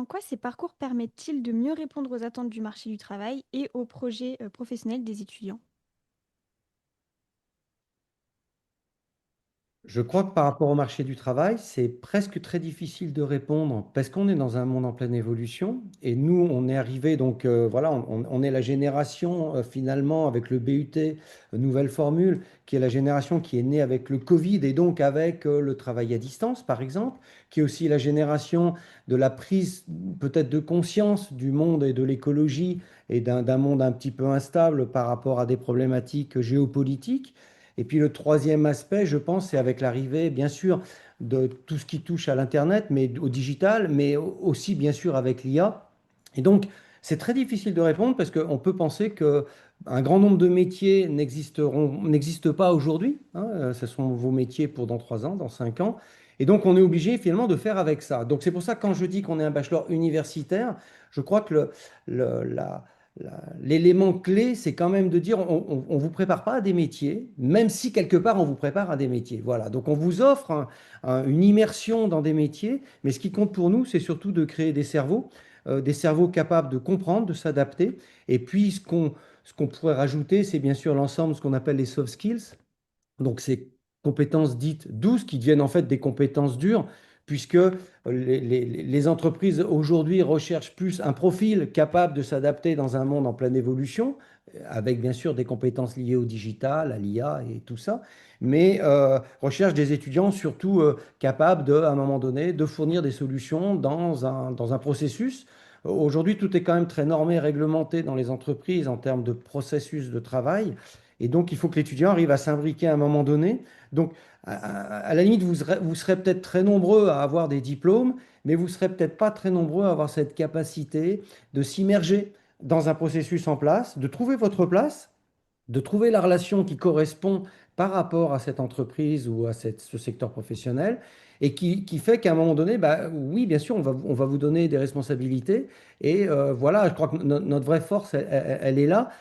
quoi ces parcours permettent-ils de mieux répondre aux attentes du marché du travail et aux projets professionnels des étudiants? Je crois que par rapport au marché du travail, c'est presque très difficile de répondre parce qu'on est dans un monde en pleine évolution et nous, on est arrivé donc voilà, on est la génération finalement avec le BUT, nouvelle formule, qui est la génération qui est née avec le Covid et donc avec le travail à distance, par exemple, qui est aussi la génération de la prise peut-être de conscience du monde et de l'écologie et d'un monde un petit peu instable par rapport à des problématiques géopolitiques. Et puis le troisième aspect, je pense, c'est avec l'arrivée, bien sûr, de tout ce qui touche à l'Internet, mais au digital, mais aussi, bien sûr, avec l'IA. Et donc, c'est très difficile de répondre parce qu'on peut penser que un grand nombre de métiers n'existent pas aujourd'hui, hein. Ce sont vos métiers pour dans 3 ans, dans 5 ans. Et donc, on est obligé finalement de faire avec ça. Donc, c'est pour ça que quand je dis qu'on est un bachelor universitaire, je crois que l'élément clé, c'est quand même de dire on ne vous prépare pas à des métiers, même si quelque part on vous prépare à des métiers. Voilà. Donc on vous offre une immersion dans des métiers, mais ce qui compte pour nous, c'est surtout de créer des cerveaux capables de comprendre, de s'adapter. Et puis ce qu'on pourrait rajouter, c'est bien sûr l'ensemble de ce qu'on appelle les soft skills. Donc, ces compétences dites douces qui deviennent en fait des compétences dures, puisque les entreprises aujourd'hui recherchent plus un profil capable de s'adapter dans un monde en pleine évolution, avec bien sûr des compétences liées au digital, à l'IA et tout ça, mais recherchent des étudiants surtout capables de, à un moment donné, de fournir des solutions dans un processus. Aujourd'hui, tout est quand même très normé, réglementé dans les entreprises en termes de processus de travail. Et donc, il faut que l'étudiant arrive à s'imbriquer à un moment donné. Donc, à la limite, vous serez peut-être très nombreux à avoir des diplômes, mais vous serez peut-être pas très nombreux à avoir cette capacité de s'immerger dans un processus en place, de trouver votre place, de trouver la relation qui correspond par rapport à cette entreprise ou à ce secteur professionnel, et qui fait qu'à un moment donné, bah, oui, bien sûr, on va vous donner des responsabilités. Et voilà, je crois que notre vraie force, elle est là.